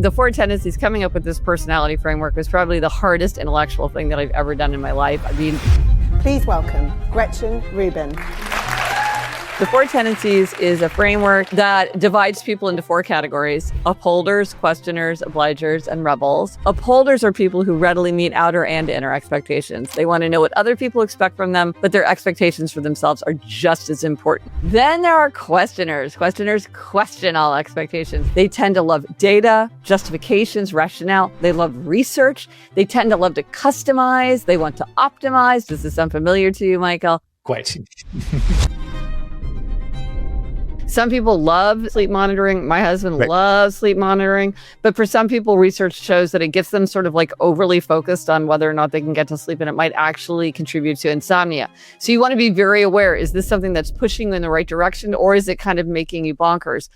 The Four Tendencies, coming up with this personality framework was probably the hardest intellectual thing that I've ever done in my life. I mean, please welcome Gretchen Rubin. The Four Tendencies is a framework that divides people into four categories: upholders, questioners, obligers, and rebels. Upholders are people who readily meet outer and inner expectations. They want to know what other people expect from them, but their expectations for themselves are just as important. Then there are questioners. Questioners question all expectations. They tend to love data, justifications, rationale. They love research. They tend to love to customize. They want to optimize. Does this sound familiar to you, Michael? Quite. Some people love sleep monitoring. My husband loves sleep monitoring. But for some people, research shows that it gets them sort of like overly focused on whether or not they can get to sleep, and it might actually contribute to insomnia. So you want to be very aware. Is this something that's pushing you in the right direction, or is it kind of making you bonkers?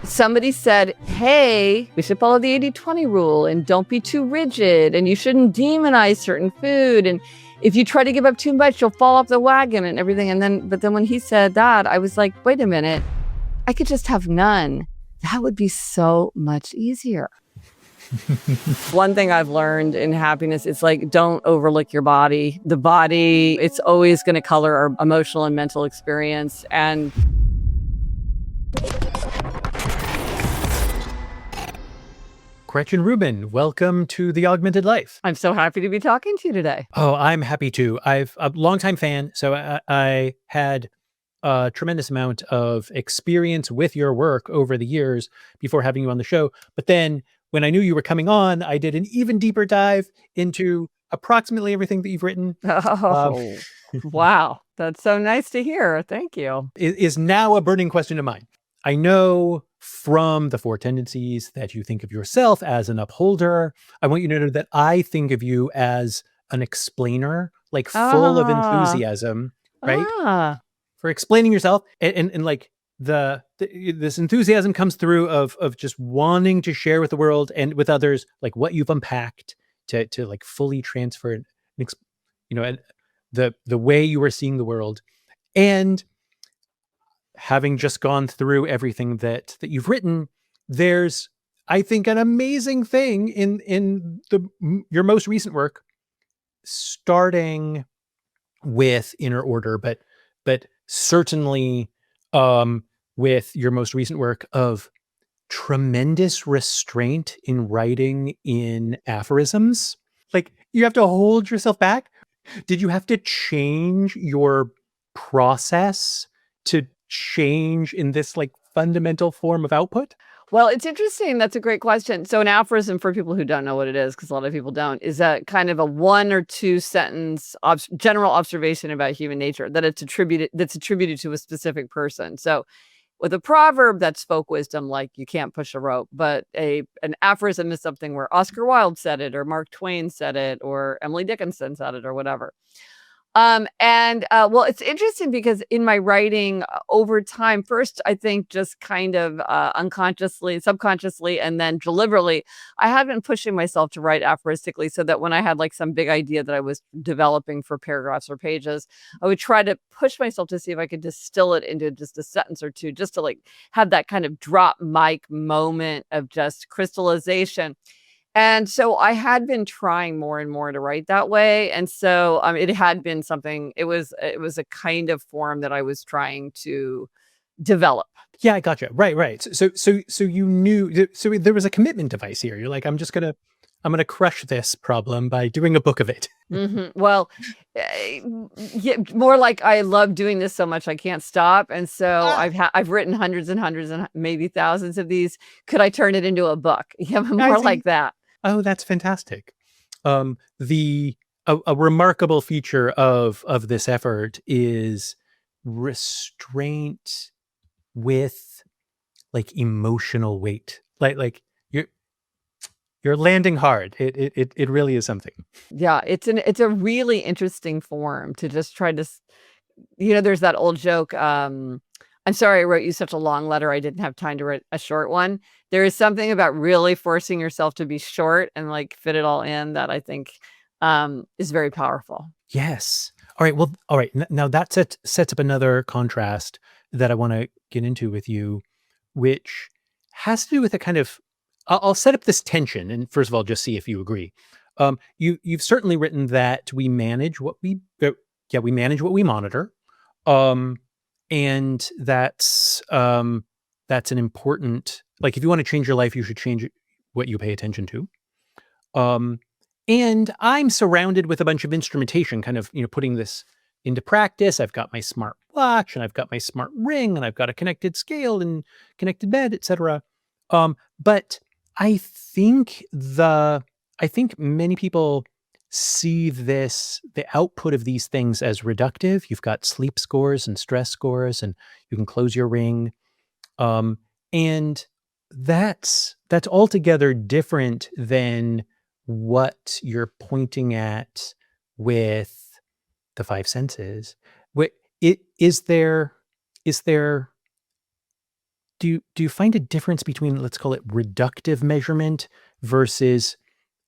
Somebody said, hey, we should follow the 80-20 rule and don't be too rigid, and you shouldn't demonize certain food. And if you try to give up too much, you'll fall off the wagon and everything. But then when he said that, I was like, wait a minute. I could just have none. That would be so much easier. One thing I've learned in happiness is like, don't overlook your body. The body, it's always going to color our emotional and mental experience. And Gretchen Rubin, welcome to the Augmented Life. I'm so happy to be talking to you today. Oh, I'm happy too. I've a longtime fan, so I had a tremendous amount of experience with your work over the years before having you on the show. But then when I knew you were coming on, I did an even deeper dive into approximately everything that you've written. Oh, wow. That's so nice to hear. Thank you. It is now a burning question of mine. I know from the Four Tendencies that you think of yourself as an upholder. I want you to know that I think of you as an explainer, like full of enthusiasm, right? For explaining yourself, and like this enthusiasm comes through of just wanting to share with the world and with others, like what you've unpacked to like fully transfer, and the way you are seeing the world. And having just gone through everything that you've written, there's, I think, an amazing thing in your most recent work, starting with Inner Order, but certainly with your most recent work of tremendous restraint in writing in aphorisms. Like, you have to hold yourself back. Did you have to change your process to change in this like fundamental form of output? Well, it's interesting. That's a great question. So an aphorism, for people who don't know what it is, because a lot of people don't, is a kind of a 1 or 2 sentence general observation about human nature that's attributed to a specific person. So with a proverb, that spoke wisdom, like you can't push a rope, but an aphorism is something where Oscar Wilde said it, or Mark Twain said it, or Emily Dickinson said it, or whatever. Well, it's interesting because in my writing over time, first, I think just kind of unconsciously, subconsciously, and then deliberately, I had been pushing myself to write aphoristically, so that when I had like some big idea that I was developing for paragraphs or pages, I would try to push myself to see if I could distill it into just a sentence or two, just to like have that kind of drop mic moment of just crystallization. And so I had been trying more and more to write that way. And so it had been something, it was a kind of form that I was trying to develop. Yeah, I gotcha. Right. So you knew, so there was a commitment device here. You're like, I'm going to crush this problem by doing a book of it. Mm-hmm. Well, yeah, more like I love doing this so much I can't stop. And so I've written hundreds and hundreds and maybe thousands of these. Could I turn it into a book? Yeah, more like that. Oh, that's fantastic. A remarkable feature of this effort is restraint with like emotional weight. Like you're landing hard. It really is something. Yeah, it's a really interesting form to just try to, there's that old joke. I'm sorry I wrote you such a long letter. I didn't have time to write a short one. There is something about really forcing yourself to be short and like fit it all in that I think is very powerful. Yes. All right. Well, all right. Now that sets up another contrast that I want to get into with you, which has to do with a kind of I'll set up this tension, and first of all, just see if you agree. You've certainly written that we manage what we manage what we monitor, um, and that's an important, like, if you want to change your life, you should change what you pay attention to. Um, and I'm surrounded with a bunch of instrumentation, kind of, putting this into practice. I've got my smart watch and I've got my smart ring and I've got a connected scale and connected bed, etc. But I think I think many people see the output of these things as reductive. You've got sleep scores and stress scores, and you can close your ring. Um, and that's altogether different than what you're pointing at with the five senses. What it is there is there do you find a difference between, let's call it, reductive measurement versus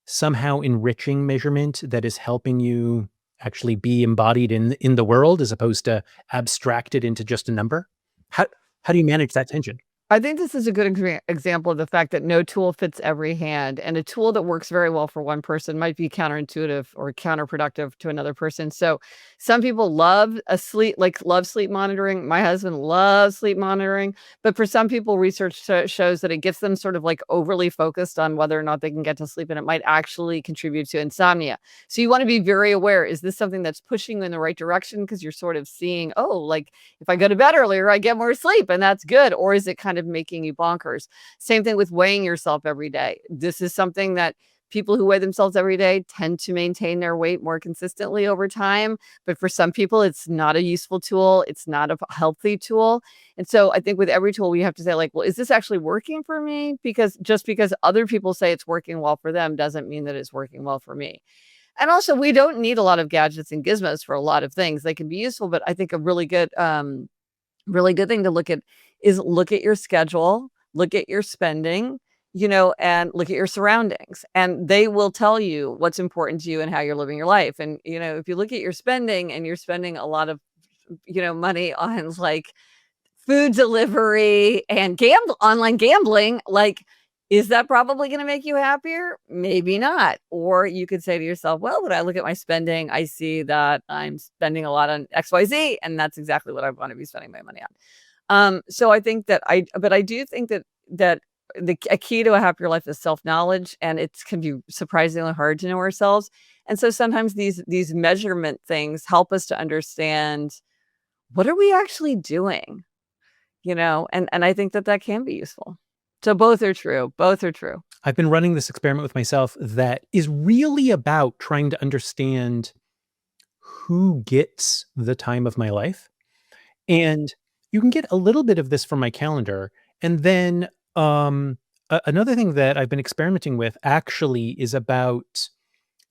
somehow enriching measurement that is helping you actually be embodied in the world as opposed to abstracted into just a number? How how do you manage that tension? I think this is a good example of the fact that no tool fits every hand, and a tool that works very well for one person might be counterintuitive or counterproductive to another person. So, some people love sleep monitoring. My husband loves sleep monitoring, but for some people, research shows that it gets them sort of like overly focused on whether or not they can get to sleep, and it might actually contribute to insomnia. So, you want to be very aware: is this something that's pushing you in the right direction? Because you're sort of seeing, oh, like if I go to bed earlier, I get more sleep, and that's good. Or is it kind of making you bonkers? Same thing with weighing yourself every day. This is something that people who weigh themselves every day tend to maintain their weight more consistently over time. But for some people, it's not a useful tool. It's not a healthy tool. And so I think with every tool, we have to say, like, well, is this actually working for me? Because just because other people say it's working well for them doesn't mean that it's working well for me. And also, we don't need a lot of gadgets and gizmos for a lot of things. They can be useful, but I think a really good thing to look at is look at your schedule, look at your spending, and look at your surroundings. And they will tell you what's important to you and how you're living your life. And, if you look at your spending and you're spending a lot of, money on like food delivery and online gambling, like, is that probably going to make you happier? Maybe not. Or you could say to yourself, well, when I look at my spending, I see that I'm spending a lot on XYZ, and that's exactly what I want to be spending my money on. So I think but I do think that a key to a happier life is self-knowledge, and it can be surprisingly hard to know ourselves. And so sometimes these measurement things help us to understand, what are we actually doing? And I think that can be useful. So both are true. Both are true. I've been running this experiment with myself that is really about trying to understand who gets the time of my life. And you can get a little bit of this from my calendar. And then another thing that I've been experimenting with actually is about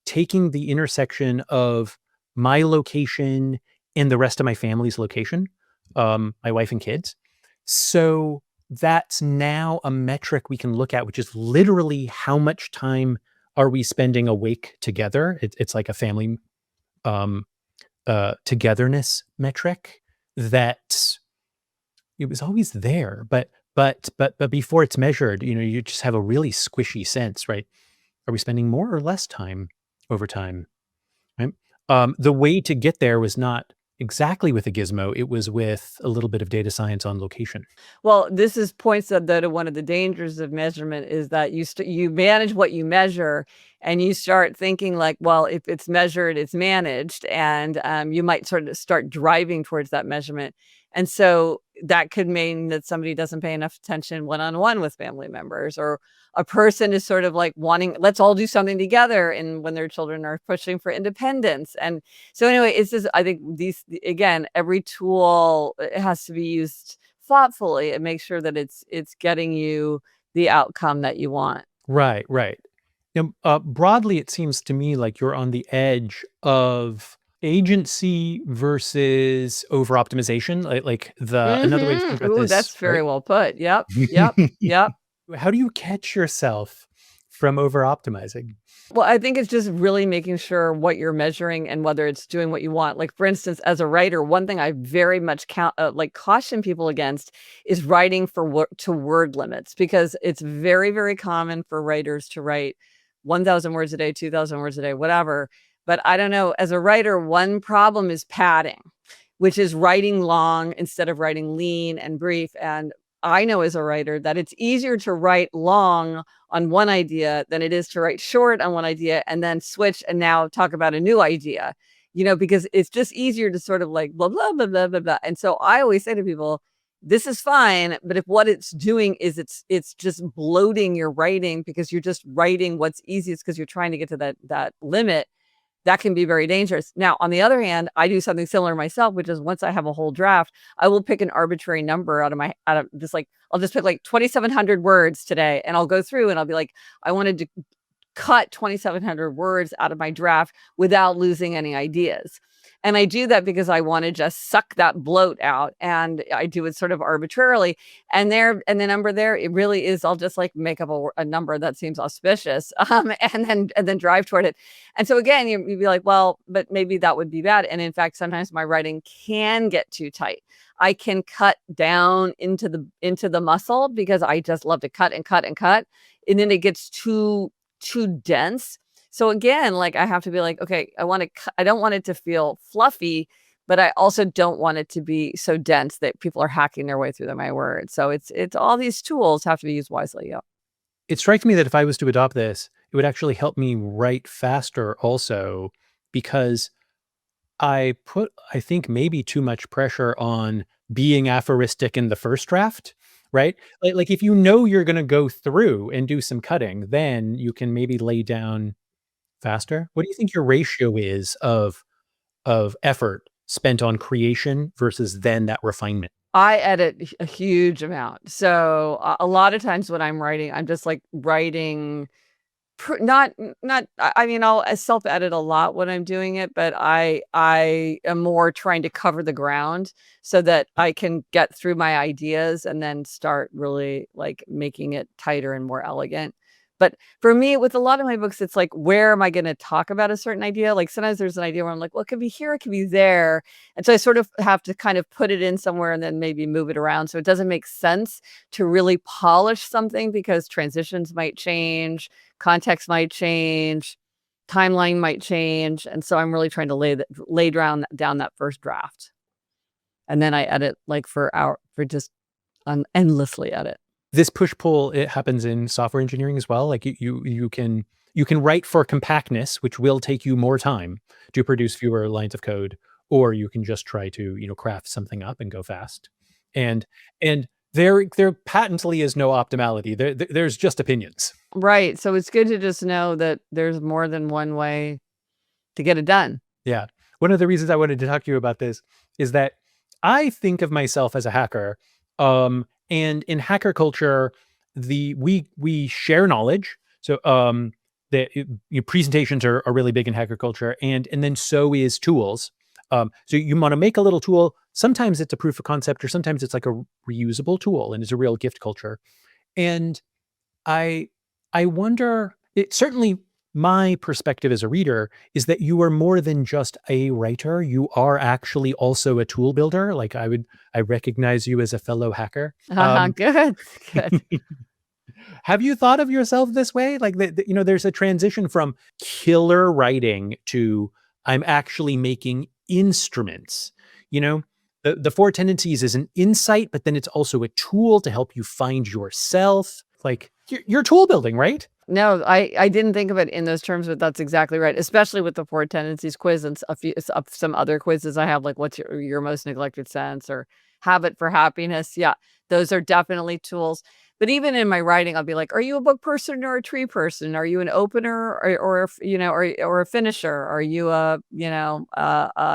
taking the intersection of my location and the rest of my family's location, my wife and kids. So that's now a metric we can look at, which is literally how much time are we spending awake together. It's like a family togetherness metric that it was always there, but before it's measured, you just have a really squishy sense, right? Are we spending more or less time over time? Right? The way to get there was not exactly with a gizmo. It was with a little bit of data science on location. Well, this is points out that one of the dangers of measurement is that you manage what you measure, and you start thinking like, well, if it's measured, it's managed, and you might sort of start driving towards that measurement. And so that could mean that somebody doesn't pay enough attention one-on-one with family members, or a person is sort of like wanting, let's all do something together. And when their children are pushing for independence. And so anyway, it's just, I think again, every tool has to be used thoughtfully and make sure that it's getting you the outcome that you want. Right, right. Now, broadly, it seems to me like you're on the edge of agency versus over optimization. Like another way to think about Ooh, this, that's very right? well put. Yep. Yep. Yep. How do you catch yourself from over optimizing? Well, I think it's just really making sure what you're measuring and whether it's doing what you want. Like, for instance, as a writer, one thing I very much caution people against is writing to word limits, because it's very, very common for writers to write 1,000 words a day, 2,000 words a day, whatever. But I don't know. As a writer, one problem is padding, which is writing long instead of writing lean and brief. And I know as a writer that it's easier to write long on one idea than it is to write short on one idea and then switch and now talk about a new idea, because it's just easier to sort of like blah, blah, blah, blah, blah, blah. And so I always say to people, this is fine, but if what it's doing is it's just bloating your writing because you're just writing what's easiest because you're trying to get to that limit, that can be very dangerous. Now, on the other hand, I do something similar myself, which is once I have a whole draft, I will pick an arbitrary number out of just like, I'll just pick like 2,700 words today, and I'll go through and I'll be like, I wanted to cut 2,700 words out of my draft without losing any ideas. And I do that because I want to just suck that bloat out, and I do it sort of arbitrarily. And the number there, it really is. I'll just like make up a number that seems auspicious, and then drive toward it. And so again, you'd be like, well, but maybe that would be bad. And in fact, sometimes my writing can get too tight. I can cut down into the muscle because I just love to cut and cut and cut, and then it gets too dense. So again, like I have to be like, okay, I don't want it to feel fluffy, but I also don't want it to be so dense that people are hacking their way through my words. So it's all these tools have to be used wisely. Yeah. It strikes me that if I was to adopt this, it would actually help me write faster also, because I think maybe too much pressure on being aphoristic in the first draft, right? Like if you know you're going to go through and do some cutting, then you can maybe lay down faster. What do you think your ratio is of effort spent on creation versus then that refinement? I edit a huge amount. So a lot of times when I'm writing, I'm just like writing not I mean, I'll self-edit a lot when I'm doing it, but I am more trying to cover the ground so that I can get through my ideas and then start really like making it tighter and more elegant. But for me, with a lot of my books, it's like, where am I going to talk about a certain idea? Like sometimes there's an idea where I'm like, well, it could be here, it could be there. And so I sort of have to kind of put it in somewhere and then maybe move it around. So it doesn't make sense to really polish something because transitions might change, context might change, timeline might change. And so I'm really trying to lay down that first draft. And then I edit like for just endlessly edit. This push-pull, it happens in software engineering as well. Like you can write for compactness, which will take you more time to produce fewer lines of code, or you can just try to, craft something up and go fast. And there patently is no optimality. There's just opinions. Right. So it's good to just know that there's more than one way to get it done. Yeah. One of the reasons I wanted to talk to you about this is that I think of myself as a hacker. And in hacker culture, we share knowledge. So presentations are really big in hacker culture, and then so is tools. So you want to make a little tool. Sometimes it's a proof of concept, or sometimes it's like a reusable tool, and it's a real gift culture. And I wonder. It certainly. My perspective as a reader is that you are more than just a writer. You are actually also a tool builder. Like I recognize you as a fellow hacker. Good. Have you thought of yourself this way? Like, there's a transition from killer writing to I'm actually making instruments. The Four Tendencies is an insight, but then it's also a tool to help you find yourself. Like you're tool building, right? No, I didn't think of it in those terms, but that's exactly right. Especially with the Four Tendencies quiz and some other quizzes I have, like what's your most neglected sense or habit for happiness. Yeah, those are definitely tools. But even in my writing, I'll be like, are you a book person or a tree person? Are you an opener or a finisher? Are you a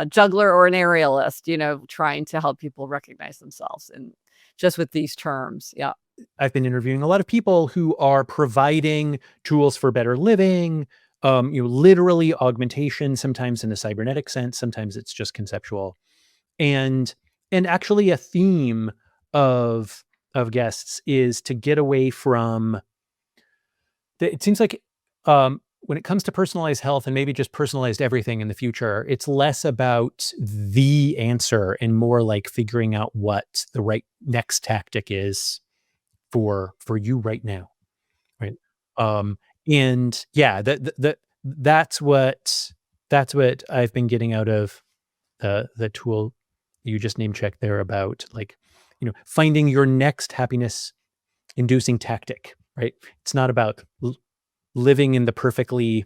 juggler or an aerialist? Trying to help people recognize themselves and just with these terms. Yeah. I've been interviewing a lot of people who are providing tools for better living, literally augmentation, sometimes in a cybernetic sense, sometimes it's just conceptual. And actually a theme of guests is to get away from it seems like when it comes to personalized health and maybe just personalized everything in the future, it's less about the answer and more like figuring out what the right next tactic is for you right now, right? Um, and yeah, that's what I've been getting out of the tool you just name checked there about like, finding your next happiness inducing tactic, right? It's not about living in the perfectly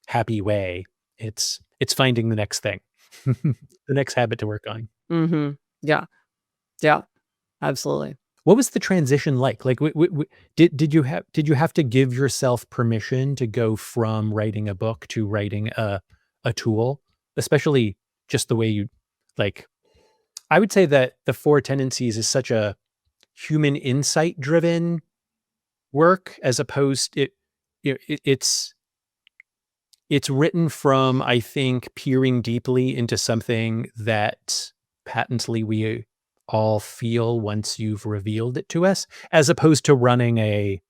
happy way. It's finding the next thing, the next habit to work on. Mm-hmm. Yeah. Yeah. Absolutely. What was the transition like? Like, did you have to give yourself permission to go from writing a book to writing a tool, especially just the way you like? I would say that the Four Tendencies is such a human insight driven work as opposed it's written from, I think, peering deeply into something that patently we all feel once you've revealed it to us, as opposed to running a,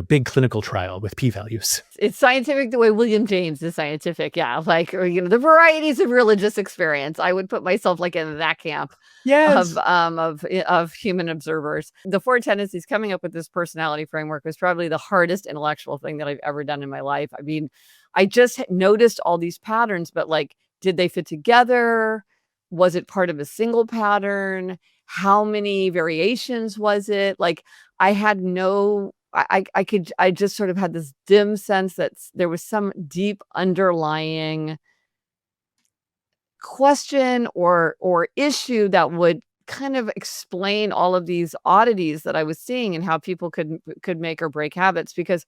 big clinical trial with p-values. It's scientific the way William James is scientific. Yeah. Like, or, the varieties of religious experience. I would put myself like in that camp Yes. of human observers. The Four Tendencies, coming up with this personality framework, was probably the hardest intellectual thing that I've ever done in my life. I mean, I just noticed all these patterns, but like, did they fit together? Was it part of a single pattern? How many variations was it? Like, I had no, I just sort of had this dim sense that there was some deep underlying question or issue that would kind of explain all of these oddities that I was seeing and how people could make or break habits. Because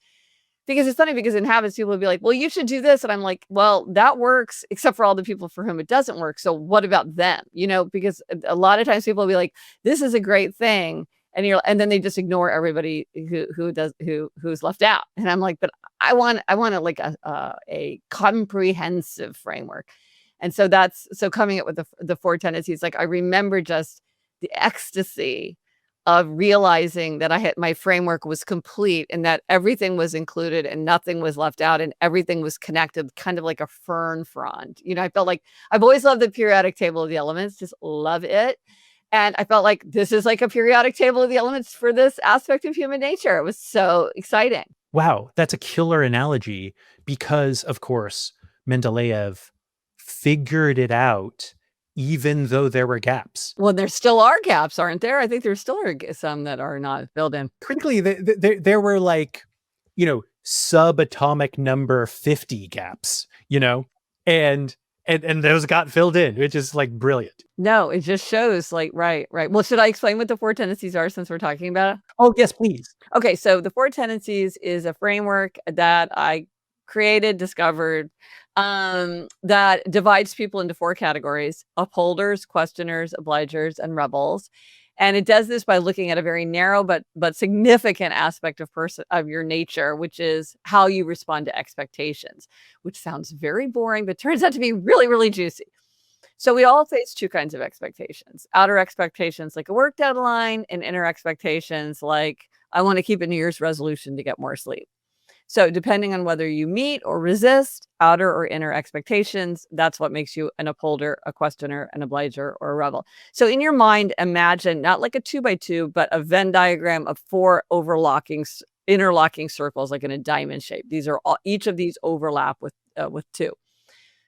it's funny, because in habits, people would be like, well, you should do this. And I'm like, well, that works, except for all the people for whom it doesn't work. So what about them? Because a lot of times people will be like, this is a great thing. And then they just ignore everybody who's left out. And I'm like, but I want like a comprehensive framework. And so coming up with the Four Tendencies, like I remember just the ecstasy of realizing that my framework was complete and that everything was included and nothing was left out and everything was connected, kind of like a fern frond. I felt like I've always loved the periodic table of the elements, just love it. And I felt like this is like a periodic table of the elements for this aspect of human nature. It was so exciting. Wow, that's a killer analogy because, of course, Mendeleev figured it out even though there were gaps. Well, there still are gaps, aren't there? I think there still are some that are not filled in. Critically, there were like, subatomic number 50 gaps, and those got filled in, which is like brilliant. No, it just shows like, right. Well, should I explain what the Four Tendencies are since we're talking about it? Oh, yes, please. Okay, so the Four Tendencies is a framework that I discovered, that divides people into four categories: upholders, questioners, obligers, and rebels. And it does this by looking at a very narrow but significant aspect of your nature, which is how you respond to expectations, which sounds very boring, but turns out to be really, really juicy. So we all face two kinds of expectations: outer expectations like a work deadline, and inner expectations like I want to keep a New Year's resolution to get more sleep. So depending on whether you meet or resist outer or inner expectations, that's what makes you an upholder, a questioner, an obliger, or a rebel. So in your mind, imagine not like a 2x2, but a Venn diagram of four interlocking circles, like in a diamond shape. Each of these overlap with two.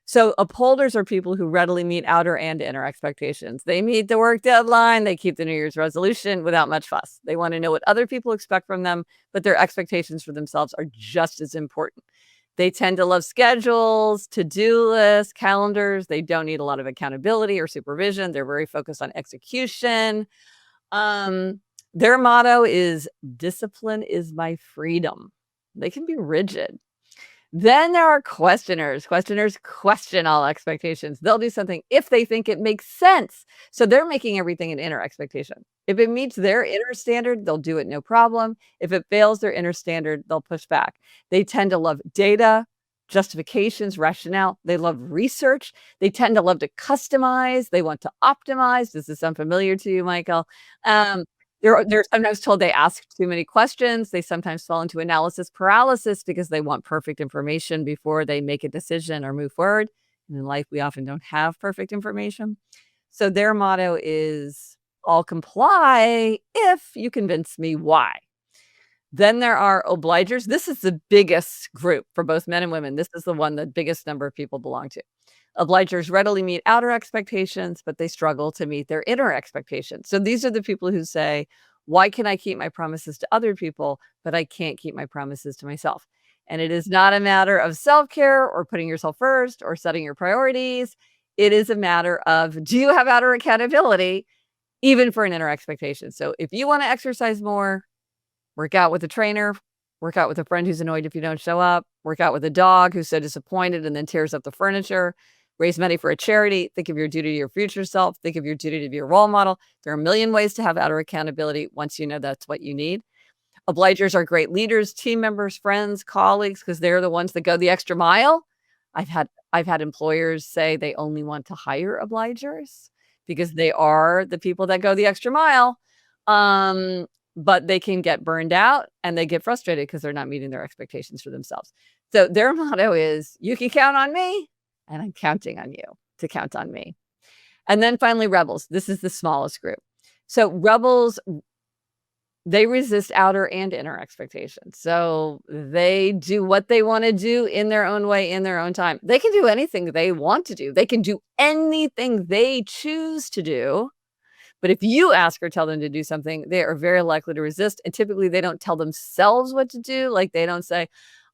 So upholders are people who readily meet outer and inner expectations. They meet the work deadline. They keep the New Year's resolution without much fuss. They want to know what other people expect from them, but their expectations for themselves are just as important. They tend to love schedules, to-do lists, calendars. They don't need a lot of accountability or supervision. They're very focused on execution. Their motto is discipline is my freedom. They can be rigid. Then there are questioners. Questioners question all expectations. They'll do something if they think it makes sense. So they're making everything an inner expectation. If it meets their inner standard, they'll do it no problem. If it fails their inner standard, they'll push back. They tend to love data, justifications, rationale. They love research. They tend to love to customize. They want to optimize. Does this sound familiar to you, Michael? They're sometimes told they ask too many questions. They sometimes fall into analysis paralysis because they want perfect information before they make a decision or move forward. And in life, we often don't have perfect information. So their motto is, "I'll comply if you convince me why." Then there are obligers. This is the biggest group for both men and women. This is the one the biggest number of people belong to. Obligers readily meet outer expectations, but they struggle to meet their inner expectations. So these are the people who say, "Why can I keep my promises to other people, but I can't keep my promises to myself?" And it is not a matter of self-care or putting yourself first or setting your priorities. It is a matter of, do you have outer accountability, even for an inner expectation? So if you want to exercise more, work out with a trainer, work out with a friend who's annoyed if you don't show up, work out with a dog who's so disappointed and then tears up the furniture, raise money for a charity, think of your duty to your future self, think of your duty to be a role model. There are a million ways to have outer accountability once you know that's what you need. Obligers are great leaders, team members, friends, colleagues, because they're the ones that go the extra mile. I've had employers say they only want to hire obligers because they are the people that go the extra mile. Um, but they can get burned out and they get frustrated because they're not meeting their expectations for themselves. So their motto is, "You can count on me, and I'm counting on you to count on me." And then finally, rebels. This is the smallest group. So rebels, they resist outer and inner expectations. So they do what they want to do in their own way, in their own time. They can do anything they want to do. They can do anything they choose to do. But if you ask or tell them to do something, they are very likely to resist. And typically they don't tell themselves what to do. Like they don't say,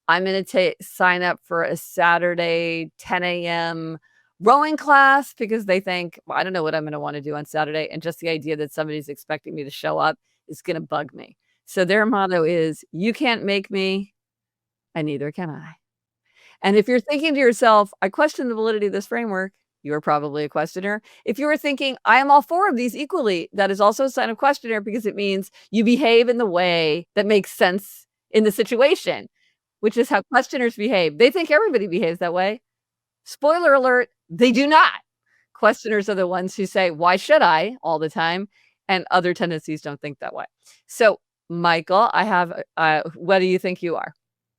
"I'm going to sign up for a Saturday 10 a.m. rowing class," because they think, "Well, I don't know what I'm going to want to do on Saturday." And just the idea that somebody's expecting me to show up is going to bug me. So their motto is, "You can't make me, and neither can I." And if you're thinking to yourself, "I question the validity of this framework," you are probably a questioner. If you are thinking, "I am all four of these equally," that is also a sign of questioner because it means you behave in the way that makes sense in the situation, which is how questioners behave. They think everybody behaves that way. Spoiler alert, they do not. Questioners are the ones who say, "Why should I?" all the time, and other tendencies don't think that way. So, Michael, I have, what do you think you are?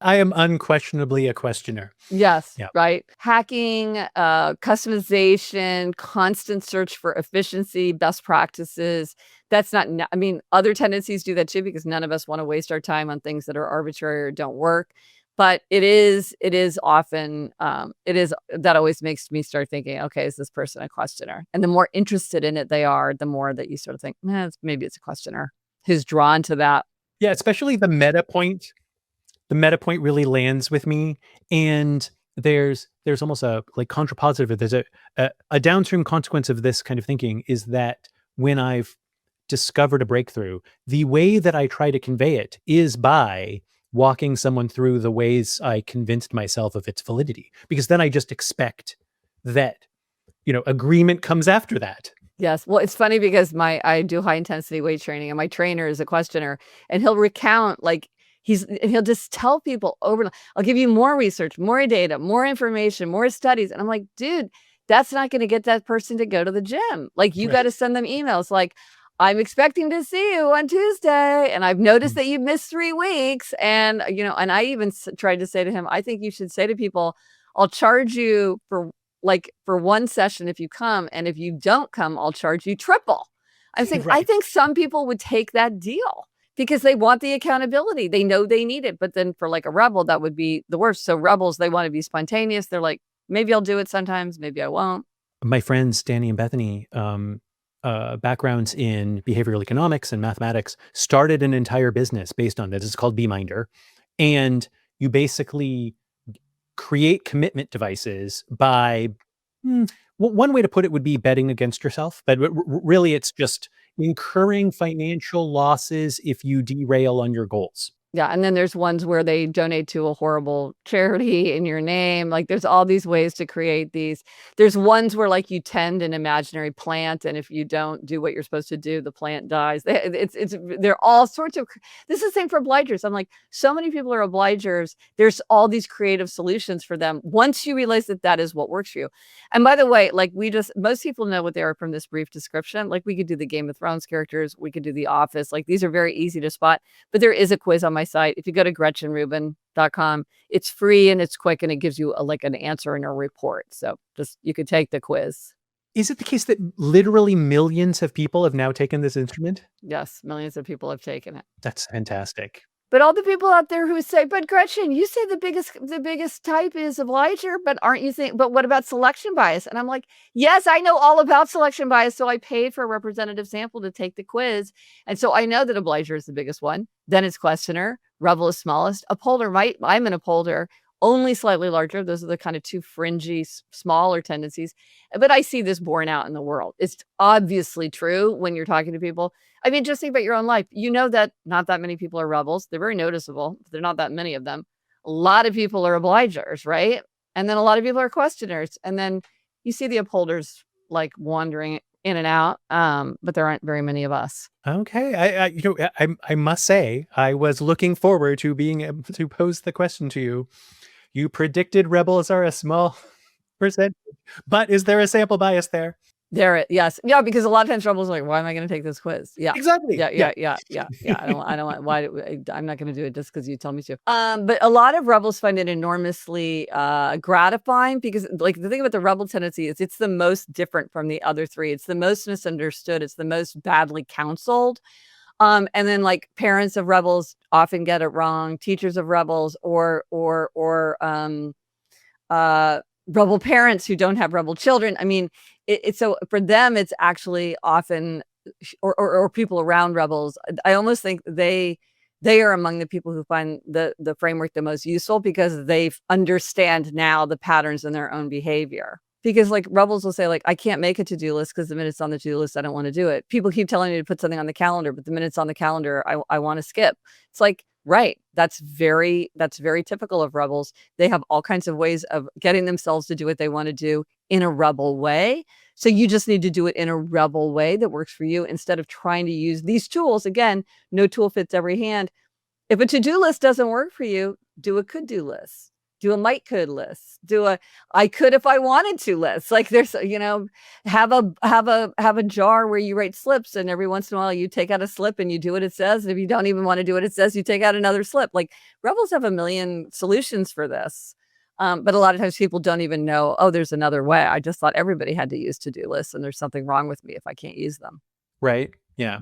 I am unquestionably a questioner. Yes, Yeah. right. Hacking, customization, constant search for efficiency, best practices. That's not, I mean, other tendencies do that too, because none of us want to waste our time on things that are arbitrary or don't work. But it is often, it is, that always makes me start thinking, okay, is this person a questioner? And the more interested in it they are, the more that you sort of think, maybe it's a questioner who's drawn to that. Yeah, especially the meta point. The meta point really lands with me, and there's almost a like contrapositive. There's a downstream consequence of this kind of thinking is that when I've discovered a breakthrough, the way that I try to convey it is by walking someone through the ways I convinced myself of its validity, because then I just expect that, agreement comes after that. Yes. Well, it's funny because I do high intensity weight training and my trainer is a questioner and he'll recount like he'll just tell people over, "I'll give you more research, more data, more information, more studies." And I'm like, "Dude, that's not going to get that person to go to the gym. Like you got Right. to send them emails like, 'I'm expecting to see you on Tuesday and I've noticed Mm. that you missed 3 weeks.'" And and I even tried to say to him, "I think you should say to people, 'I'll charge you for one session if you come, and if you don't come, I'll charge you triple.'" I think I Right. think some people would take that deal because they want the accountability. They know they need it, but then for like a rebel, that would be the worst. So rebels, they want to be spontaneous. They're like, "Maybe I'll do it sometimes, maybe I won't." My friends Danny and Bethany, backgrounds in behavioral economics and mathematics, started an entire business based on this. It's called BeMinder, and you basically create commitment devices by one way to put it would be betting against yourself, but really it's just incurring financial losses if you derail on your goals. Yeah, and then there's ones where they donate to a horrible charity in your name. Like there's all these ways to create these. There's ones where like you tend an imaginary plant, and if you don't do what you're supposed to do, the plant dies. They're all sorts of. This is the same for obligers. I'm like, so many people are obligers. There's all these creative solutions for them once you realize that that is what works for you. And by the way, like most people know what they are from this brief description. Like we could do the Game of Thrones characters, we could do The Office. Like these are very easy to spot. But there is a quiz on my site. If you go to GretchenRubin.com, it's free and it's quick and it gives you like an answer in a report. So just you could take the quiz. Is it the case that literally millions of people have now taken this instrument? Yes, millions of people have taken it. That's fantastic. But all the people out there who say, but Gretchen, you say the biggest type is obliger, but aren't you think, but what about selection bias? And I'm like, yes, I know all about selection bias. So I paid for a representative sample to take the quiz. And so I know that obliger is the biggest one. Then it's questioner, rebel is smallest. Upholder, I'm an upholder, only slightly larger. Those are the kind of two fringy, smaller tendencies. But I see this borne out in the world. It's obviously true when you're talking to people. I mean, just think about your own life. You know that not that many people are rebels. They're very noticeable. They're not that many of them. A lot of people are obligers, right? And then a lot of people are questioners. And then you see the upholders like wandering in and out. But there aren't very many of us. Okay. I must say, I was looking forward to being able to pose the question to you. You predicted rebels are a small percentage, but is there a sample bias there? Yes. Yeah, because a lot of times rebels are like, why am I going to take this quiz? Yeah. Exactly. Yeah. I don't want, I'm not going to do it just because you tell me to. But a lot of rebels find it enormously gratifying because like the thing about the rebel tendency is it's the most different from the other three. It's the most misunderstood. It's the most badly counseled. And then like parents of rebels often get it wrong, teachers of rebels or rebel parents who don't have rebel children. I mean, it's so for them, it's actually often, or people around rebels. I almost think they are among the people who find the framework the most useful because they understand now the patterns in their own behavior. Because like rebels will say like, I can't make a to-do list because the minute it's on the to-do list, I don't want to do it. People keep telling me to put something on the calendar, but the minute it's on the calendar, I want to skip. It's like, right. That's very typical of rebels. They have all kinds of ways of getting themselves to do what they want to do in a rebel way. So you just need to do it in a rebel way that works for you instead of trying to use these tools. Again, no tool fits every hand. If a to-do list doesn't work for you, do a could-do list. Do a might could list, do a I could if I wanted to list. Like there's, have a jar where you write slips and every once in a while you take out a slip and you do what it says. And if you don't even want to do what it says, you take out another slip. Like rebels have a million solutions for this. But a lot of times people don't even know, oh, there's another way. I just thought everybody had to use to-do lists and there's something wrong with me if I can't use them. Right. Yeah.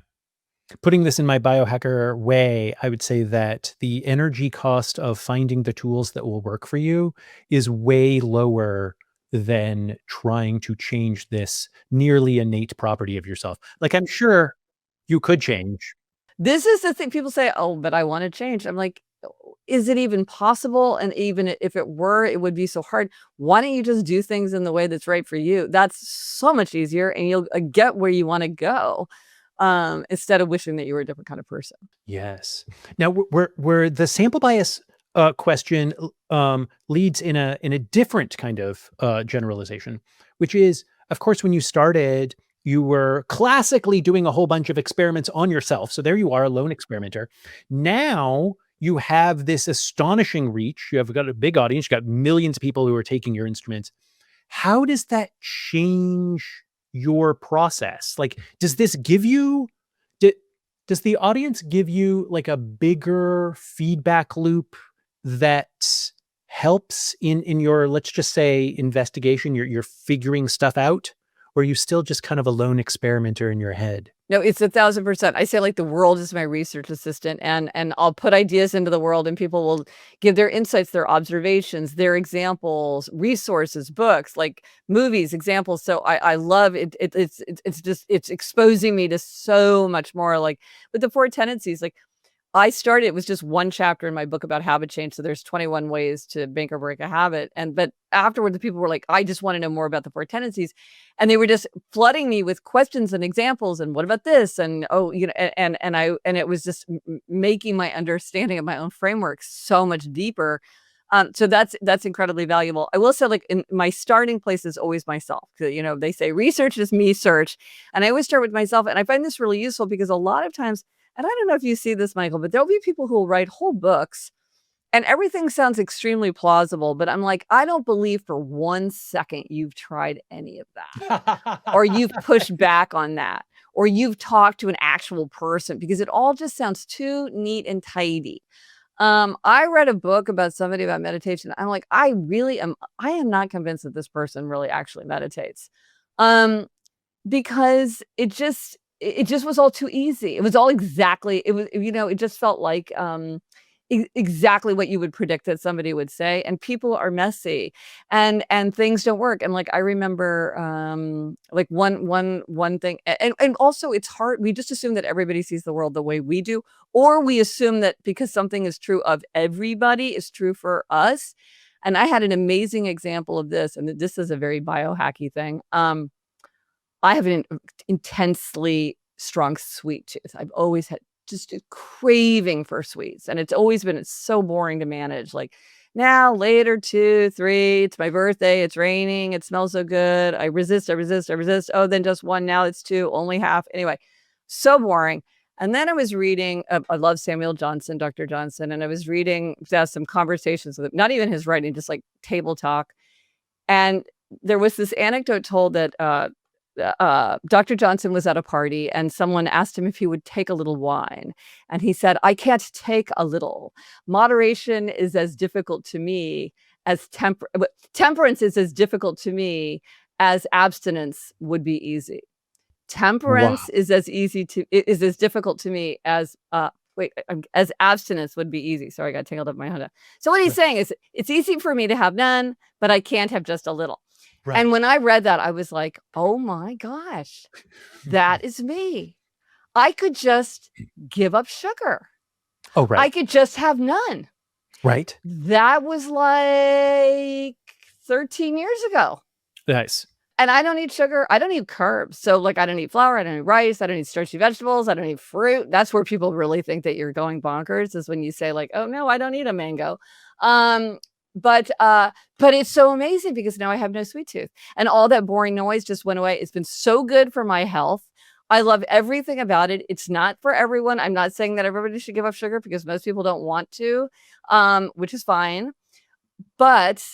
Putting this in my biohacker way, I would say that the energy cost of finding the tools that will work for you is way lower than trying to change this nearly innate property of yourself. Like, I'm sure you could change. This is the thing people say, oh, but I want to change. I'm like, is it even possible? And even if it were, it would be so hard. Why don't you just do things in the way that's right for you? That's so much easier and you'll get where you want to go. Instead of wishing that you were a different kind of person. Yes. Now, where the sample bias question leads in a different kind of generalization, which is, of course, when you started, you were classically doing a whole bunch of experiments on yourself. So there you are, a lone experimenter. Now you have this astonishing reach. You have got a big audience. You've got millions of people who are taking your instruments. How does that change your process? Like, does this give you, does the audience give you like a bigger feedback loop that helps in your, let's just say, investigation? You're figuring stuff out, or are you still just kind of a lone experimenter in your head? No, it's 1,000%. I say like the world is my research assistant and I'll put ideas into the world and people will give their insights, their observations, their examples, resources, books, like movies, examples. So I love it. It's exposing me to so much more. Like with the Four Tendencies, like it was just one chapter in my book about habit change. So there's 21 ways to make or break a habit. But afterwards, the people were like, I just want to know more about the Four Tendencies. And they were just flooding me with questions and examples. And what about this? And, and it was just making my understanding of my own framework so much deeper. So that's incredibly valuable. I will say, like, in my starting place is always myself. They say research is me search. And I always start with myself. And I find this really useful because a lot of times, and I don't know if you see this, Michael, but there'll be people who will write whole books and everything sounds extremely plausible. But I'm like, I don't believe for 1 second you've tried any of that or you've pushed back on that or you've talked to an actual person, because it all just sounds too neat and tidy. I read a book about somebody about meditation. I'm like, I am not convinced that this person really actually meditates. Because it just was all too easy. It was all exactly, it just felt like exactly what you would predict that somebody would say. And people are messy and things don't work. And like, I remember like one thing, and also it's hard. We just assume that everybody sees the world the way we do, or we assume that because something is true of everybody, it's true for us. And I had an amazing example of this, and this is a very biohacky thing. I have an intensely strong sweet tooth. I've always had just a craving for sweets. And it's so boring to manage. Like, now, later, 2, 3, it's my birthday, it's raining, it smells so good. I resist. Oh, then just 1, now it's 2, only half. Anyway, so boring. And then I was reading, I love Samuel Johnson, Dr. Johnson, and I was reading some conversations with him, not even his writing, just like table talk. And there was this anecdote told that Dr. Johnson was at a party and someone asked him if he would take a little wine. And he said, I can't take a little. Moderation is as difficult to me as temperance is as difficult to me as abstinence would be easy. Temperance is as difficult to me as as abstinence would be easy. Sorry, I got tangled up in my Honda. So what he's saying is it's easy for me to have none, but I can't have just a little. Right. And when I read that, I was like, oh my gosh, that is me. I could just give up sugar. Oh, right. I could just have none. Right. That was like 13 years ago. Nice. And I don't eat sugar. I don't eat carbs. So like, I don't eat flour. I don't eat rice. I don't eat starchy vegetables. I don't eat fruit. That's where people really think that you're going bonkers, is when you say like, oh no, I don't eat a mango. But it's so amazing because now I have no sweet tooth and all that boring noise just went away. It's been so good for my health. I love everything about it. It's not for everyone. I'm not saying that everybody should give up sugar because most people don't want to, which is fine. But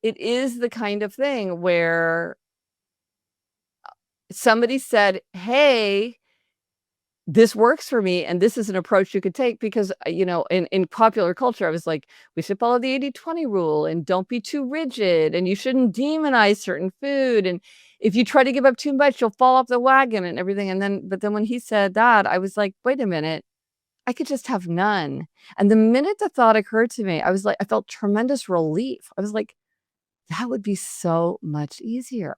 it is the kind of thing where somebody said, hey, this works for me. And this is an approach you could take because, in popular culture, I was like, we should follow the 80-20 rule and don't be too rigid. And you shouldn't demonize certain food. And if you try to give up too much, you'll fall off the wagon and everything. But then when he said that, I was like, wait a minute, I could just have none. And the minute the thought occurred to me, I was like, I felt tremendous relief. I was like, that would be so much easier.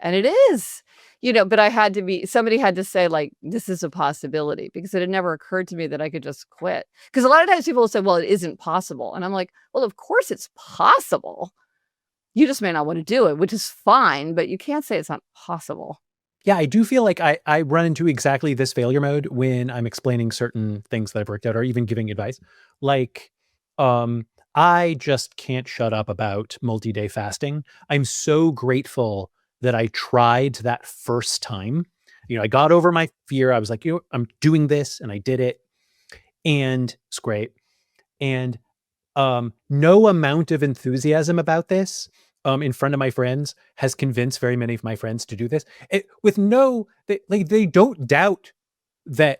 And it is, but somebody had to say like, this is a possibility, because it had never occurred to me that I could just quit. Because a lot of times people will say, well, it isn't possible. And I'm like, well, of course it's possible. You just may not want to do it, which is fine, but you can't say it's not possible. Yeah, I do feel like I run into exactly this failure mode when I'm explaining certain things that I've worked out or even giving advice. Like, I just can't shut up about multi-day fasting. I'm so grateful that I tried that first time. I got over my fear. I was like, I'm doing this, and I did it, and it's great. And no amount of enthusiasm about this in front of my friends has convinced very many of my friends to do this. They don't doubt that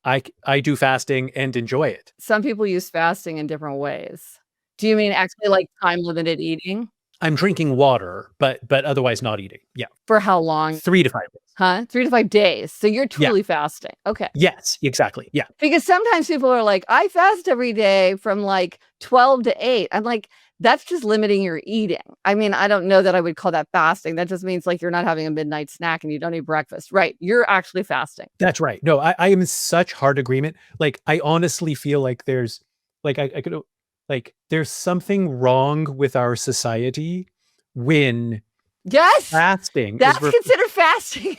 I do fasting and enjoy it. Some people use fasting in different ways. Do you mean actually like time limited eating? I'm drinking water, but otherwise not eating. Yeah. For how long? 3 to 5 days. Huh? 3 to 5 days. So you're truly fasting. Okay. Yes, exactly. Yeah. Because sometimes people are like, I fast every day from like 12 to 8. I'm like, that's just limiting your eating. I mean, I don't know that I would call that fasting. That just means like you're not having a midnight snack and you don't eat breakfast. Right. You're actually fasting. That's right. No, I am in such hard agreement. Like, I honestly feel like there's like I could like there's something wrong with our society when Yes. fasting That's is considered fasting.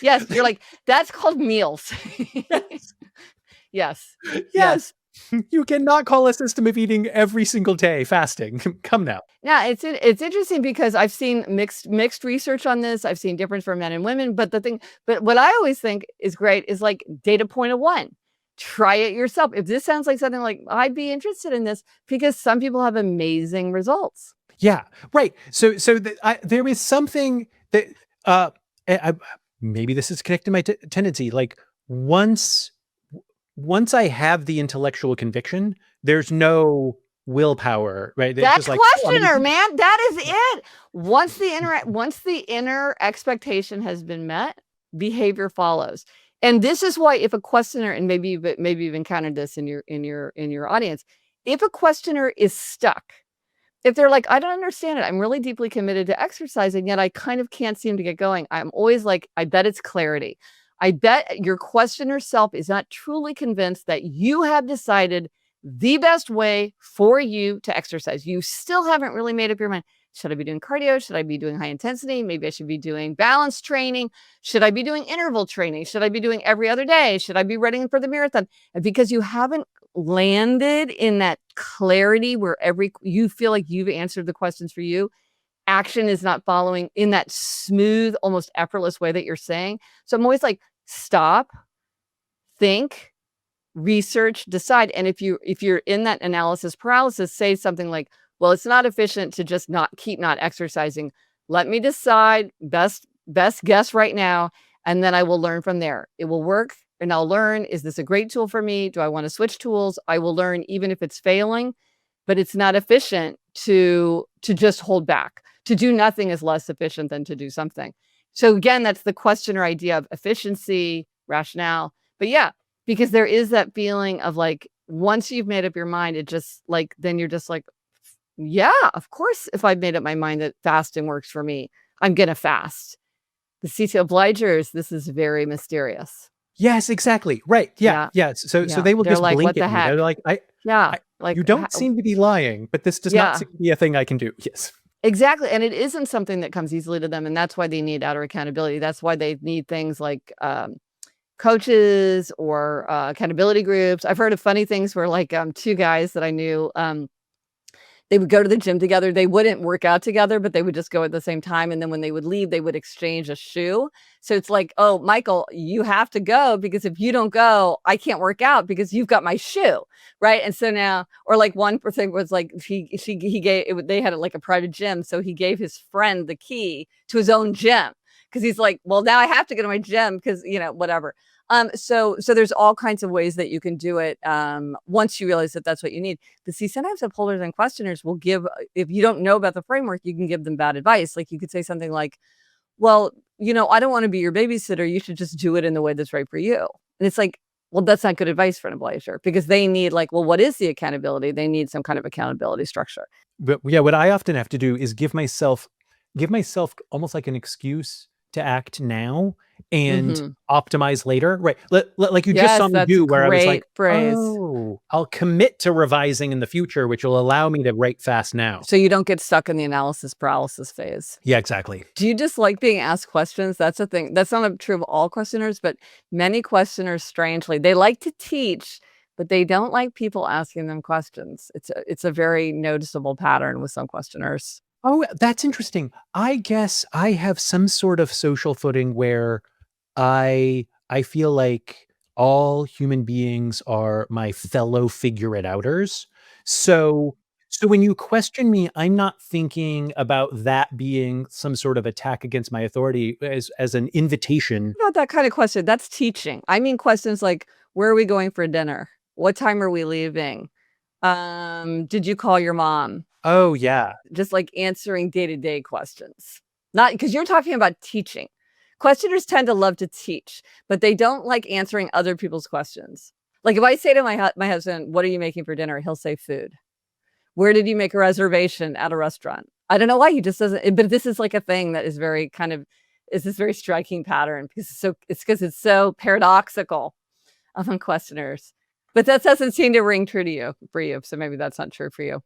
Yes. You're like, that's called meals. Yes. yes. You cannot call a system of eating every single day fasting. Come now. Yeah, it's interesting because I've seen mixed research on this. I've seen difference for men and women, but what I always think is great is like data point of one. Try it yourself. If this sounds like something like I'd be interested in this because some people have amazing results. Yeah, right. So there is something that maybe this is connected to my tendency. Like once I have the intellectual conviction, there's no willpower, right? It's That's just like, questioner, man. That is it. Once the inner expectation has been met, behavior follows. And this is why if a questioner, and maybe you've encountered this in your audience, if a questioner is stuck, if they're like, I don't understand it, I'm really deeply committed to exercising, yet I kind of can't seem to get going. I'm always like, I bet it's clarity. I bet your questioner self is not truly convinced that you have decided the best way for you to exercise. You still haven't really made up your mind. Should I be doing cardio? Should I be doing high intensity? Maybe I should be doing balance training. Should I be doing interval training? Should I be doing every other day? Should I be running for the marathon? And because you haven't landed in that clarity where you feel like you've answered the questions for you, action is not following in that smooth, almost effortless way that you're saying. So I'm always like, stop, think, research, decide. And if you're in that analysis paralysis, say something like, well, it's not efficient to just keep not exercising. Let me decide best guess right now, and then I will learn from there. It will work, and I'll learn, is this a great tool for me? Do I want to switch tools? I will learn even if it's failing, but it's not efficient to just hold back. To do nothing is less efficient than to do something. So again, that's the questioner idea of efficiency, rationale. But yeah, because there is that feeling of like, once you've made up your mind, it just like, then you're just like, yeah, of course, if I've made up my mind that fasting works for me, I'm going to fast. The CT obligers, this is very mysterious. Yes, exactly. Right. Yeah. Yeah. So Yeah. they will They're just like, blink what the at me. They're heck? like, Yeah. Like, you don't seem to be lying, but this does not seem to be a thing I can do. Yes. Exactly. And it isn't something that comes easily to them. And that's why they need outer accountability. That's why they need things like coaches or accountability groups. I've heard of funny things where like two guys that I knew, they would go to the gym together. They wouldn't work out together, but they would just go at the same time. And then when they would leave, they would exchange a shoe. So it's like, oh, Michael, you have to go because if you don't go, I can't work out because you've got my shoe. Right. And so now, or like one person was like, they had like a private gym. So he gave his friend the key to his own gym because he's like, well, now I have to go to my gym because, whatever. So there's all kinds of ways that you can do it once you realize that that's what you need. But see, sometimes upholders and questioners will give, if you don't know about the framework, you can give them bad advice. Like you could say something like, well, I don't want to be your babysitter. You should just do it in the way that's right for you. And it's like, well, that's not good advice for an obliger because they need like, well, what is the accountability? They need some kind of accountability structure. But yeah, what I often have to do is give myself almost like an excuse to act now and optimize later. Right. Like you just saw me do where I was like, phrase. Oh, I'll commit to revising in the future, which will allow me to write fast now. So you don't get stuck in the analysis paralysis phase. Yeah, exactly. Do you just like being asked questions? That's a thing. That's not true of all questioners, but many questioners, strangely, they like to teach, but they don't like people asking them questions. It's a very noticeable pattern with some questioners. Oh, that's interesting. I guess I have some sort of social footing where I feel like all human beings are my fellow figure it outers. So when you question me, I'm not thinking about that being some sort of attack against my authority as an invitation. Not that kind of question. That's teaching. I mean questions like, where are we going for dinner? What time are we leaving? Did you call your mom? Oh, yeah. Just like answering day-to-day questions. Not because you're talking about teaching. Questioners tend to love to teach, but they don't like answering other people's questions. Like if I say to my husband, what are you making for dinner? He'll say food. Where did you make a reservation at a restaurant? I don't know why he just doesn't, but this is like a thing that is very kind of, is this very striking pattern because it's because it's so paradoxical among questioners. But that doesn't seem to ring true to you for you. So maybe that's not true for you.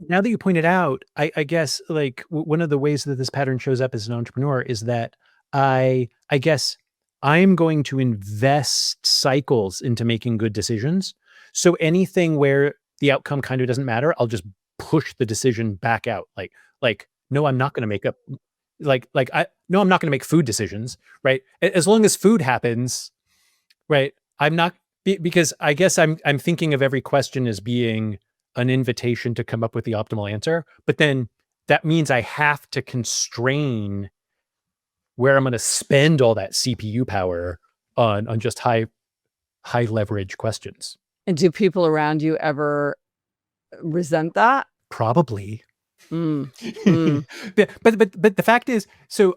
Now that you point it out, I guess like one of the ways that this pattern shows up as an entrepreneur is that I guess I'm going to invest cycles into making good decisions. So anything where the outcome kind of doesn't matter, I'll just push the decision back out. Like, no, I'm not going to make up no, I'm not going to make food decisions, right? As long as food happens, right? I'm not because I guess I'm thinking of every question as being an invitation to come up with the optimal answer, but then that means I have to constrain where I'm going to spend all that CPU power on just high leverage questions. And do people around you ever resent that? Probably. Mm. Mm. But the fact is, so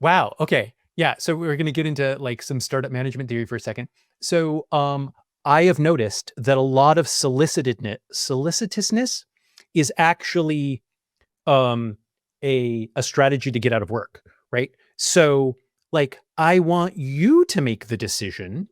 wow, okay. Yeah, so we're going to get into like some startup management theory for a second. So I have noticed that a lot of solicitousness is actually a strategy to get out of work, right? So like I want you to make the decision,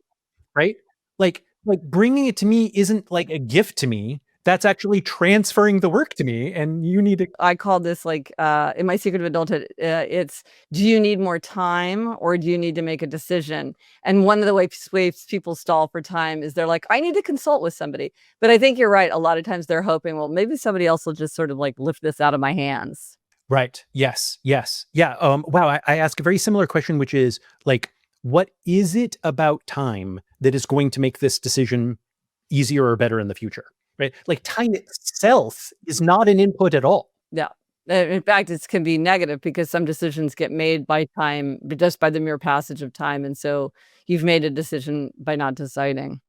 right? Like bringing it to me isn't like a gift to me. That's actually transferring the work to me, and you need to. I call this like in my secret of adulthood, it's do you need more time or do you need to make a decision? And one of the ways people stall for time is they're like, I need to consult with somebody. But I think you're right. A lot of times they're hoping, well, maybe somebody else will just sort of like lift this out of my hands. Right. Yes. Yes. Yeah. Wow. I ask a very similar question, which is like, what is it about time that is going to make this decision easier or better in the future? Right. Like time itself is not an input at all. Yeah. In fact, it can be negative because some decisions get made by time, but just by the mere passage of time. And so you've made a decision by not deciding,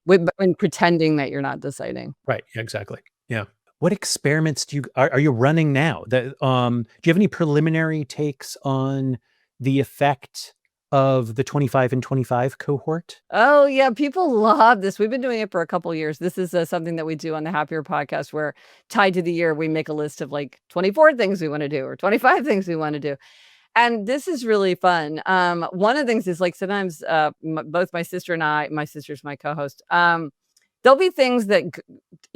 when pretending that you're not deciding. Right. Yeah, exactly. Yeah. What experiments are you running now? That do you have any preliminary takes on the effect of the 25 and 25 cohort? Oh yeah, people love this. We've been doing it for a couple of years. This is something that we do on the Happier podcast, where tied to the year we make a list of like 24 things we want to do or 25 things we want to do. And this is really fun. One of the things is like sometimes both my sister and I, my sister's my co-host, there'll be things that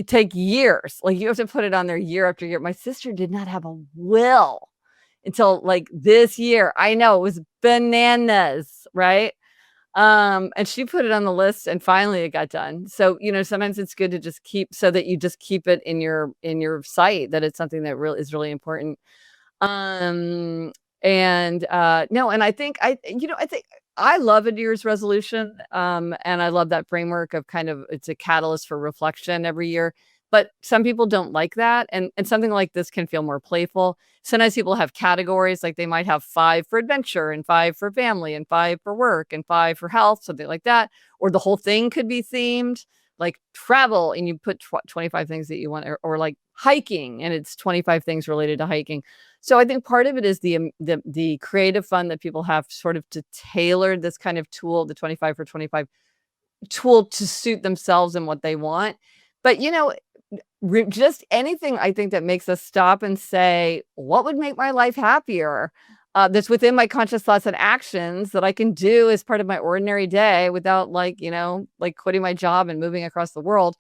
take years. Like you have to put it on there year after year. My sister did not have a will until like this year. I know, it was bananas, right? And she put it on the list and finally it got done. So, sometimes it's good to just keep so that you just keep it in your sight, that it's something that really is really important. No, and I think I think I love a New Year's resolution. And I love that framework of kind of, it's a catalyst for reflection every year. But some people don't like that. And something like this can feel more playful. Sometimes people have categories, like they might have 5 for adventure and 5 for family and 5 for work and 5 for health, something like that. Or the whole thing could be themed, like travel, and you put 25 things that you want, or like hiking, and it's 25 things related to hiking. So I think part of it is the creative fun that people have sort of to tailor this kind of tool, the 25 for 25 tool, to suit themselves and what they want. But just anything I think that makes us stop and say, what would make my life happier? That's within my conscious thoughts and actions that I can do as part of my ordinary day without like quitting my job and moving across the world.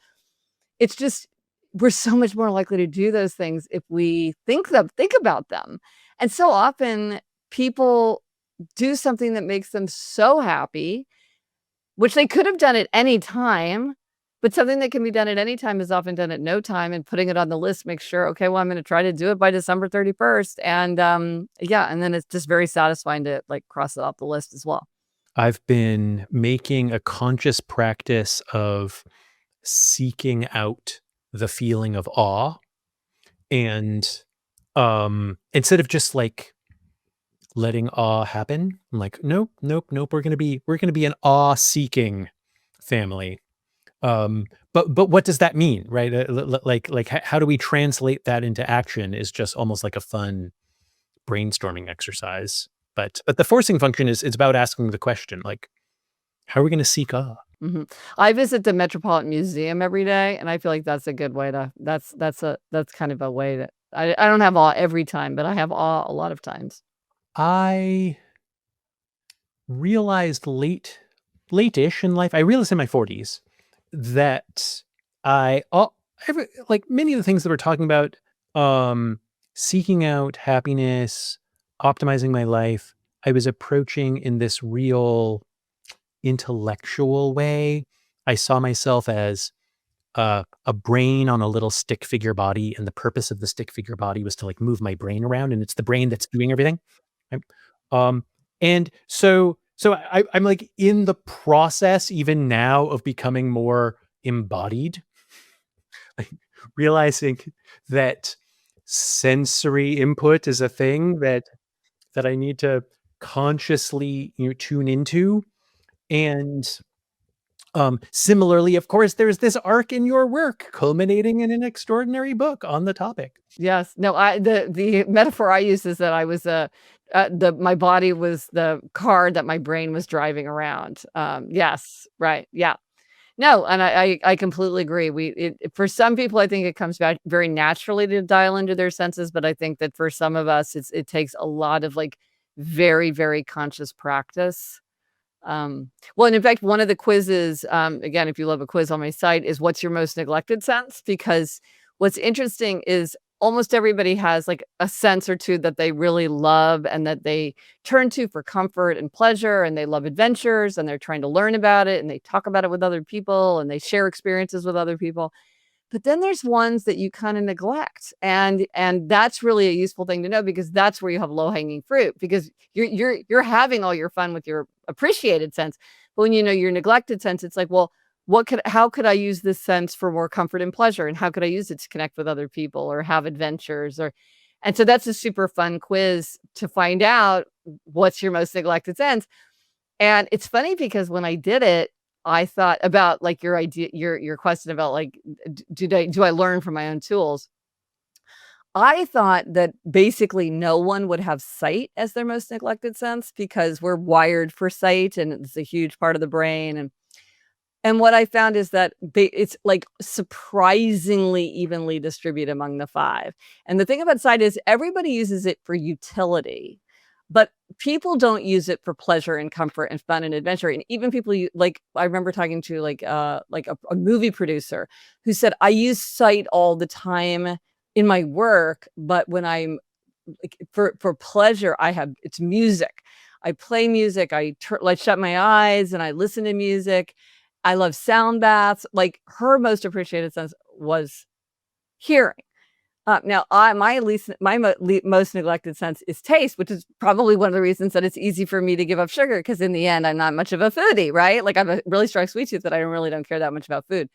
It's just, we're so much more likely to do those things if we think about them. And so often people do something that makes them so happy, which they could have done at any time. But something that can be done at any time is often done at no time, and putting it on the list makes sure, okay, well, I'm going to try to do it by December 31st. And and then it's just very satisfying to like cross it off the list as well. I've been making a conscious practice of seeking out the feeling of awe. And instead of just like letting awe happen, I'm like, nope. We're going to be an awe-seeking family. But what does that mean, right? Like how do we translate that into action is just almost like a fun brainstorming exercise. But the forcing function is, it's about asking the question, like, how are we going to seek awe? I visit the Metropolitan Museum every day, and I feel like that's a good way to that's kind of a way that I don't have awe every time, but I have awe a lot of times. I realized late-ish in life, I realized in my 40s that I all every like many of the things that we're talking about, um, seeking out happiness, optimizing my life, I was approaching in this real intellectual way. I saw myself as a brain on a little stick figure body, and the purpose of the stick figure body was to like move my brain around, and it's the brain that's doing everything. Right? Um, and so I'm like in the process even now of becoming more embodied, like realizing that sensory input is a thing that I need to consciously tune into. And similarly, of course, there's this arc in your work culminating in an extraordinary book on the topic. Yes. No, the metaphor I use is that I was the my body was the car that my brain was driving around. Yes, right. Yeah. No, and I completely agree. For some people, I think it comes back very naturally to dial into their senses, but I think that for some of us, it takes a lot of like very, very conscious practice. Well, and in fact, one of the quizzes, again, if you love a quiz on my site, is what's your most neglected sense? Because what's interesting is almost everybody has like a sense or two that they really love and that they turn to for comfort and pleasure, and they love adventures and they're trying to learn about it and they talk about it with other people and they share experiences with other people. But then there's ones that you kinda neglect, and that's really a useful thing to know because that's where you have low-hanging fruit because you're having all your fun with your appreciated sense, but when you know your neglected sense, it's like, well, what could how could I use this sense for more comfort and pleasure, and how could I use it to connect with other people or have adventures or and so that's a super fun quiz to find out what's your most neglected sense, and it's funny because when I did it, I thought about, like, your idea your question about, like, do I learn from my own tools? I thought that basically no one would have sight as their most neglected sense because we're wired for sight, and it's a huge part of the brain, and what I found is that it's, like, surprisingly evenly distributed among the 5, and the thing about sight is everybody uses it for utility, but people don't use it for pleasure and comfort and fun and adventure, and even people you like, I remember talking to, like, a movie producer who said, "I use sight all the time in my work, but when I'm like, for pleasure, I have it's music. I play music, like, shut my eyes and I listen to music. I love sound baths." Like, her most appreciated sense was hearing. Now my least my mo le most neglected sense is taste, which is probably one of the reasons that it's easy for me to give up sugar because in the end, I'm not much of a foodie, right? Like, I have a really strong sweet tooth that I really don't care that much about food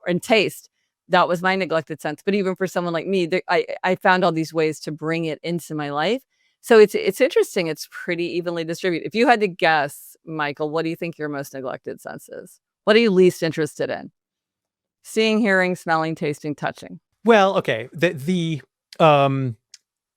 and taste. That was my neglected sense, but even for someone like me, I found all these ways to bring it into my life. So it's interesting, it's pretty evenly distributed. If you had to guess, Michael, what do you think your most neglected sense is? What are you least interested in? Seeing, hearing, smelling, tasting, touching. Well, okay. Um,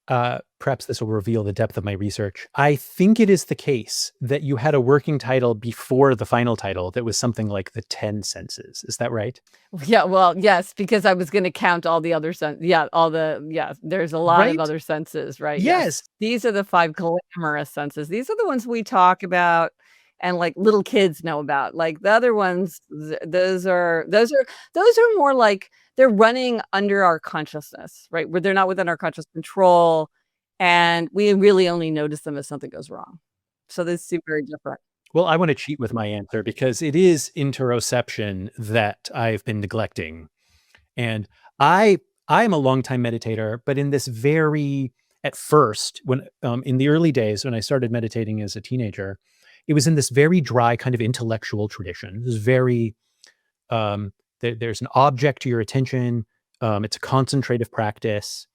perhaps this will reveal the depth of my research. I think it is the case that you had a working title before the final title that was something like the 10 senses. Is that right? Yeah, well, yes, because I was gonna count all the other yeah, there's a lot of Right? other senses, right? Yes. Yes. These are the 5 glamorous senses. These are the ones we talk about and, like, little kids know about. Like, the other ones, those are more like they're running under our consciousness, right? Where they're not within our conscious control, and we really only notice them if something goes wrong. So they seem very different. Well, I want to cheat with my answer because it is interoception that I've been neglecting. And I am a longtime meditator, but in this very at first, when in the early days when I started meditating as a teenager, it was in this very dry kind of intellectual tradition. It was very there's an object to your attention. It's a concentrative practice,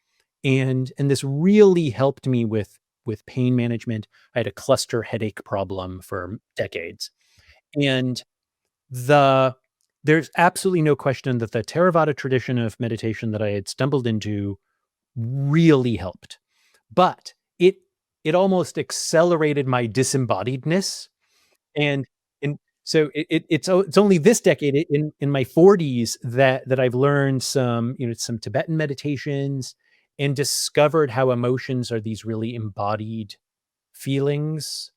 and this really helped me with pain management. I had a cluster headache problem for decades, and the there's absolutely no question that the Theravada tradition of meditation that I had stumbled into really helped. But it almost accelerated my disembodiedness, and and it's only this decade in my 40s that I've learned some Tibetan meditations and discovered how emotions are these really embodied feelings.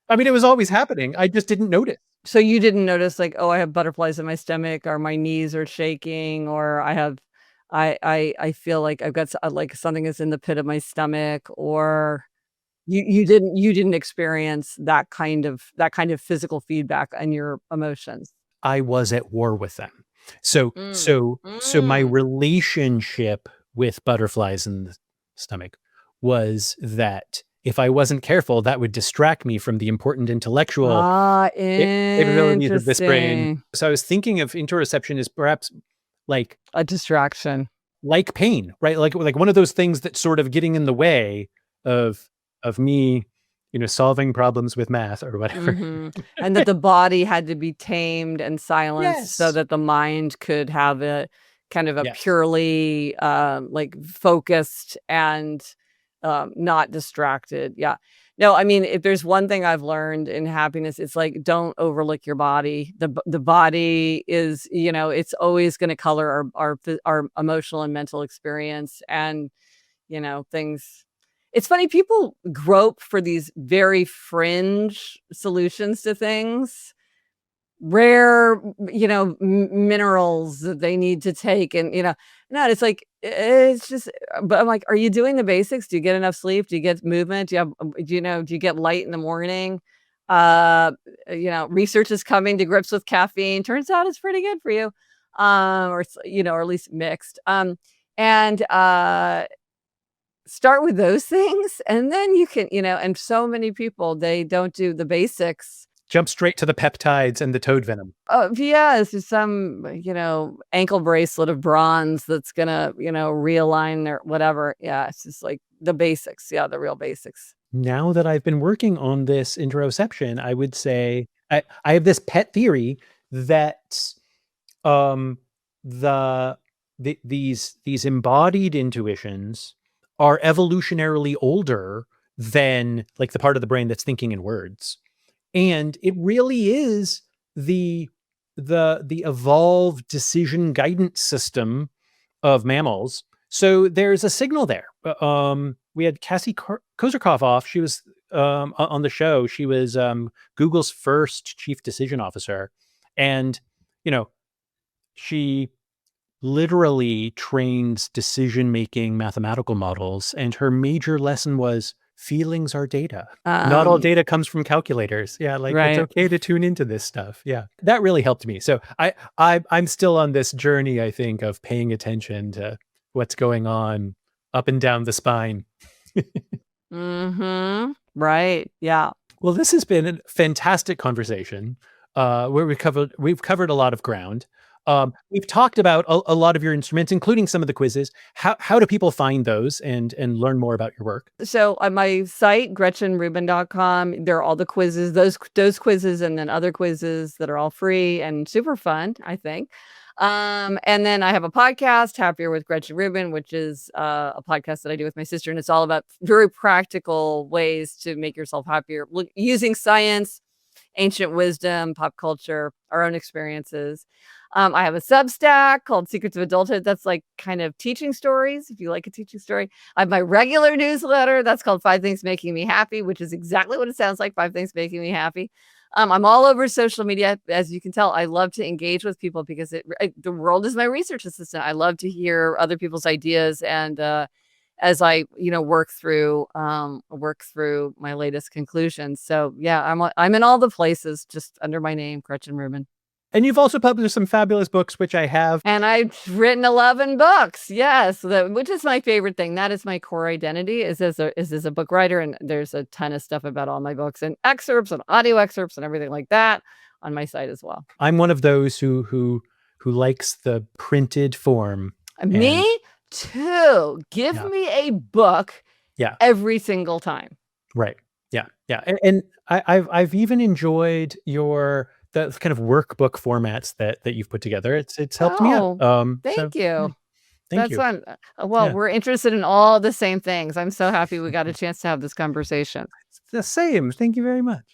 I mean, it was always happening. I just didn't notice. So you didn't notice like, oh, I have butterflies in my stomach, or my knees are shaking, or I feel like I've got like something is in the pit of my stomach, or you didn't experience that kind of physical feedback on your emotions. I was at war with them. So Mm. so my Mm. relationship with butterflies in the stomach was that if I wasn't careful, that would distract me from the important intellectual Ah, capabilities of this brain. interesting. So I was thinking of interoception as perhaps like A distraction. pain, right? Like one of those things that's sort of getting in the way of me, solving problems with math or whatever. Mhm. And that the body had to be tamed and silenced so Yes. that the mind could have a kind of a Yes. purely, like, focused and, not distracted. Yeah. No, I mean, if there's one thing I've learned in happiness, it's like, don't overlook your body. The body is, it's always gonna color our emotional and mental experience, and, things it's funny, people grope for these very fringe solutions to things, rare, minerals that they need to take, and, no, it's like, it's just but I'm like, "Are you doing the basics? Do you get enough sleep? Do you get movement? Do you have do you get light in the morning?" Uh, research is coming to grips with caffeine. Turns out it's pretty good for you, or it's, or at least mixed, and, start with those things, and then you can, and so many people, they don't do the basics. Jump straight to the peptides and the toad venom. Oh, yeah, it's just some, ankle bracelet of bronze that's gonna, realign their whatever. Yeah, it's just like the basics. Yeah, the real basics. Now that I've been working on this interoception, I would say I have this pet theory that um these embodied intuitions are evolutionarily older than like the part of the brain that's thinking in words. And it really is the the evolved decision guidance system of mammals. So there's a signal there. We had Cassie Kozyrkov off. She was on the show. She was Google's first chief decision officer, and you know she literally trains decision making mathematical models. And her major lesson was feelings are data. Not all Um, data comes from calculators. Yeah, like it's right. okay to tune into this stuff. Yeah, that really helped me. So I'm still on this journey, I think, of paying attention to what's going on up and down the spine. Mhm. Right. Yeah. Well, this has been a fantastic conversation, where we've covered a lot of ground. We've talked about a lot of your instruments, including some of the quizzes. How do people find those and learn more about your work? So on my site, GretchenRubin.com, there are all the quizzes, those quizzes, and then other quizzes that are all free and super fun, I think. And then I have a podcast, Happier with Gretchen Rubin, which is a podcast that I do with my sister, and it's all about very practical ways to make yourself happier, using science, ancient wisdom, pop culture, our own experiences. I have a Substack called Secrets of Adulthood. That's like kind of teaching stories, if you like a teaching story. I have my regular newsletter that's called Five Things Making Me Happy, which is exactly what it sounds like, Five Things Making Me Happy. I'm all over social media. As you can tell, I love to engage with people because the world is my research assistant. I love to hear other people's ideas, and as I, work through my latest conclusions. So yeah, I'm in all the places just under my name, Gretchen Rubin. And you've also published some fabulous books, which I have. And I've written 11 books. Yes, which is my favorite thing. That is my core identity is as a book writer, and there's a ton of stuff about all my books and excerpts and audio excerpts and everything like that on my site as well. I'm one of those who likes the printed form. Me And too. Give yeah, me a book yeah, every single time. right. Yeah, yeah. And I've even enjoyed the kind of workbook formats that you've put together. It's helped me out. Oh, So thank yeah, you. thank That's you. fun. Well, Yeah. we're interested in all the same things. I'm so happy we got a chance to have this conversation. It's the same. Thank you very much.